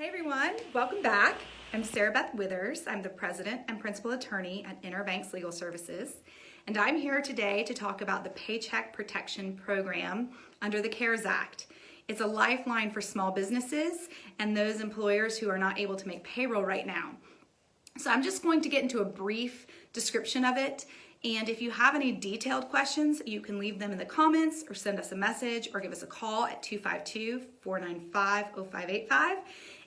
Hey everyone, welcome back. I'm Sarah Beth Withers. I'm the president and principal attorney at Interbanks Legal Services, and I'm here today to talk about the Paycheck Protection Program under the CARES Act. It's a lifeline for small businesses and those employers who are not able to make payroll right now. So I'm just going to get into a brief description of it, and if you have any detailed questions, you can leave them in the comments or send us a message or give us a call at 252-495-0585,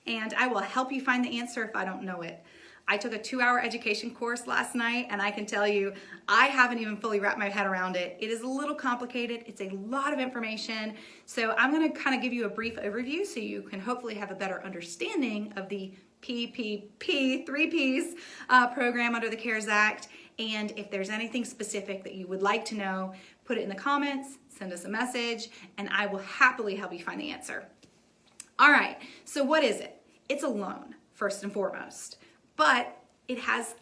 and I will help you find the answer if I don't know it. I took a 2-hour education course last night, and I can tell you I haven't even fully wrapped my head around it. It is a little complicated. It's a lot of information. So I'm going to kind of give you a brief overview so you can hopefully have a better understanding of the PPP, 3Ps program under the CARES Act. And if there's anything specific that you would like to know, put it in the comments, send us a message, and I will happily help you find the answer. All right, so what is it? It's a loan, first and foremost, but it has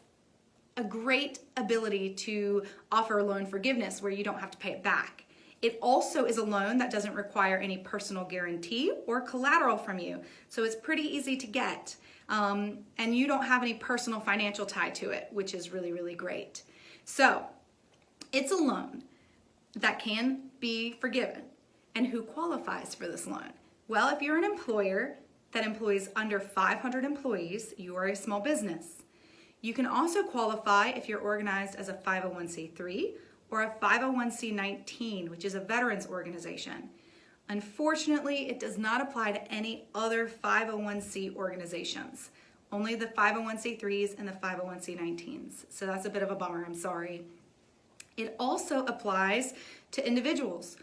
a great ability to offer loan forgiveness where you don't have to pay it back. It also is a loan that doesn't require any personal guarantee or collateral from you, so it's pretty easy to get. And you don't have any personal financial tie to it, which is really, really great. So it's a loan that can be forgiven. And who qualifies for this loan? Well, if you're an employer that employs under 500 employees, you are a small business. You can also qualify if you're organized as a 501c3 or a 501c19, which is a veterans organization. Unfortunately, it does not apply to any other 501c organizations, only the 501c3s and the 501c19s. So that's a bit of a bummer, I'm sorry. It also applies to individuals.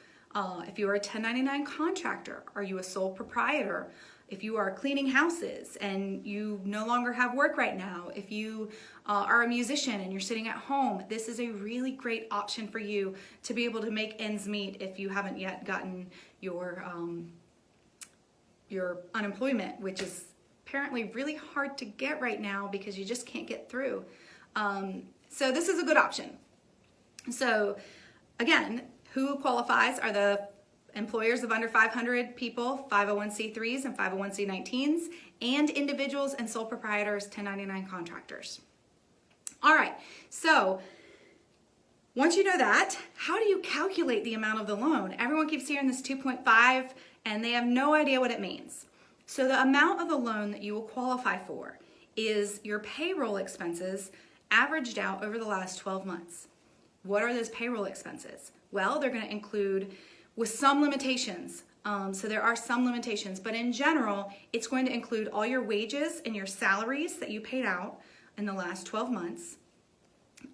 If you are a 1099 contractor, are you a sole proprietor? If you are cleaning houses and you no longer have work right now, if you are a musician and you're sitting at home, this is a really great option for you to be able to make ends meet if you haven't yet gotten your unemployment, which is apparently really hard to get right now because you just can't get through. So this is a good option. So again, who qualifies are the employers of under 500 people, 501c3s and 501c19s, and individuals and sole proprietors, 1099 contractors. All right, so once you know that, how do you calculate the amount of the loan? Everyone keeps hearing this 2.5 and they have no idea what it means. So the amount of the loan that you will qualify for is your payroll expenses averaged out over the last 12 months. What are those payroll expenses? Well, they're going to include, with some limitations, so there are some limitations, but in general, it's going to include all your wages and your salaries that you paid out in the last 12 months,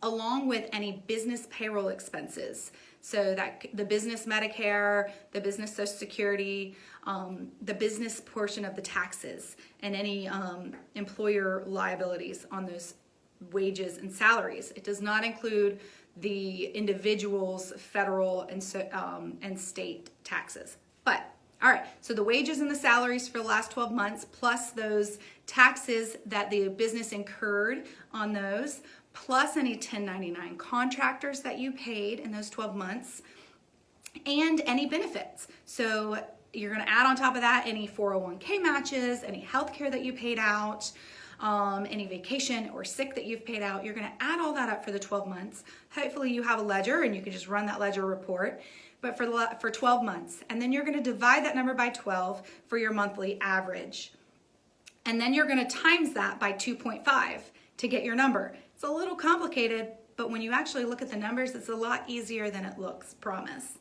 along with any business payroll expenses. So that the business Medicare, the business Social Security, the business portion of the taxes, and any employer liabilities on those wages and salaries. It does not include the individual's federal and state taxes. But, all right, so the wages and the salaries for the last 12 months, plus those taxes that the business incurred on those, plus any 1099 contractors that you paid in those 12 months, and any benefits. So you're gonna add on top of that any 401k matches, any health care that you paid out, any vacation or sick that you've paid out. You're going to add all that up for the 12 months. Hopefully you have a ledger and you can just run that ledger report, but for 12 months. And then you're going to divide that number by 12 for your monthly average. And then you're going to times that by 2.5 to get your number. It's a little complicated, but when you actually look at the numbers, it's a lot easier than it looks, promise.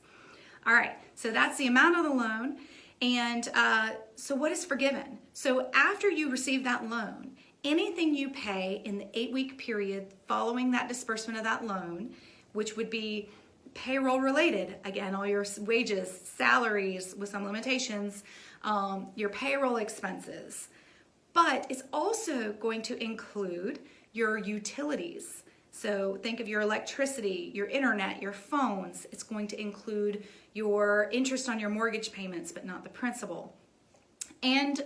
All right, so that's the amount of the loan. And so what is forgiven? So after you receive that loan, anything you pay in the 8-week period following that disbursement of that loan, which would be payroll related, again, all your wages, salaries with some limitations, your payroll expenses, but it's also going to include your utilities. So think of your electricity, your internet, your phones. It's going to include your interest on your mortgage payments, but not the principal, and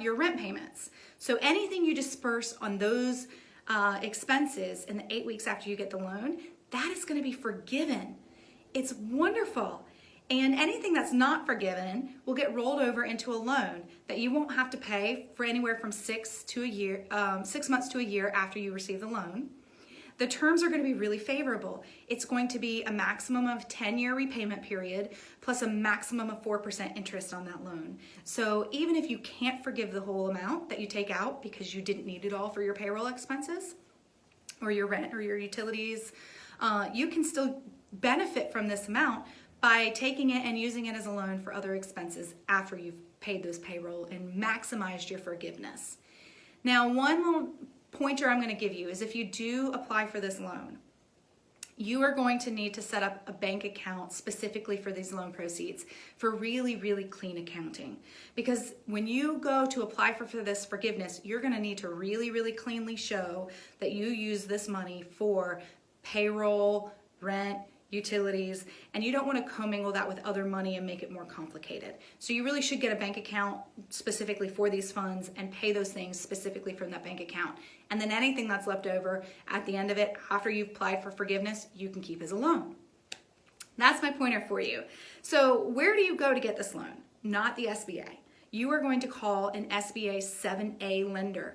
your rent payments. So anything you disperse on those expenses in the 8 weeks after you get the loan, that is going to be forgiven. It's wonderful. And anything that's not forgiven will get rolled over into a loan that you won't have to pay for anywhere from 6 months to a year after you receive the loan. The terms are going to be really favorable. It's going to be a maximum of 10-year repayment period plus a maximum of 4% interest on that loan. So even if you can't forgive the whole amount that you take out because you didn't need it all for your payroll expenses or your rent or your utilities, you can still benefit from this amount by taking it and using it as a loan for other expenses after you've paid those payroll and maximized your forgiveness. Now, one little pointer I'm going to give you is if you do apply for this loan, you are going to need to set up a bank account specifically for these loan proceeds for really, really clean accounting. Because when you go to apply for this forgiveness, you're going to need to really, really cleanly show that you use this money for payroll, rent, utilities, and you don't want to commingle that with other money and make it more complicated. So you really should get a bank account specifically for these funds and pay those things specifically from that bank account. And then anything that's left over at the end of it, after you've applied for forgiveness, you can keep as a loan. That's my pointer for you. So where do you go to get this loan? Not the SBA. You are going to call an SBA 7A lender.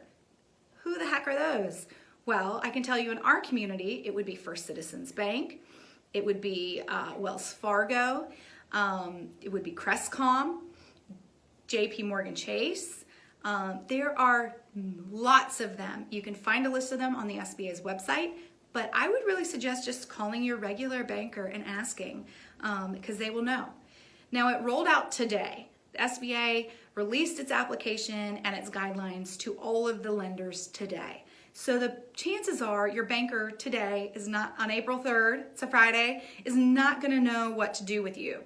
Who the heck are those? Well, I can tell you in our community, it would be First Citizens Bank. It would be Wells Fargo, it would be Crestcom, JP Morgan Chase. There are lots of them. You can find a list of them on the SBA's website, but I would really suggest just calling your regular banker and asking because they will know. Now, it rolled out today. The SBA released its application and its guidelines to all of the lenders today. So the chances are your banker today is not, on April 3rd, it's a Friday, is not going to know what to do with you.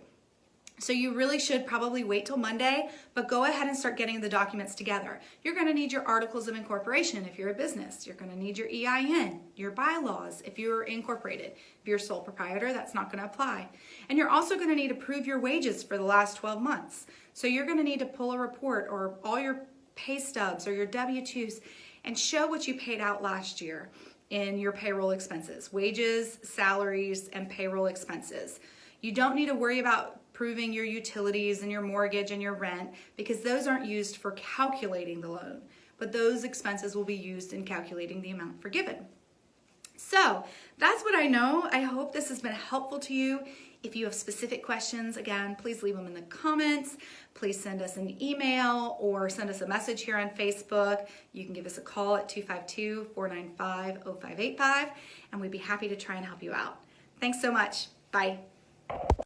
So you really should probably wait till Monday, but go ahead and start getting the documents together. You're going to need your articles of incorporation if you're a business. You're going to need your EIN, your bylaws if you're incorporated. If you're a sole proprietor, that's not going to apply. And you're also going to need to prove your wages for the last 12 months. So you're going to need to pull a report or all your pay stubs or your W-2s and show what you paid out last year in your payroll expenses, wages, salaries, and payroll expenses. You don't need to worry about proving your utilities and your mortgage and your rent because those aren't used for calculating the loan, but those expenses will be used in calculating the amount forgiven. So that's what I know. I hope this has been helpful to you. If you have specific questions, again, please leave them in the comments. Please send us an email or send us a message here on Facebook. You can give us a call at 252-495-0585, and we'd be happy to try and help you out. Thanks so much. Bye.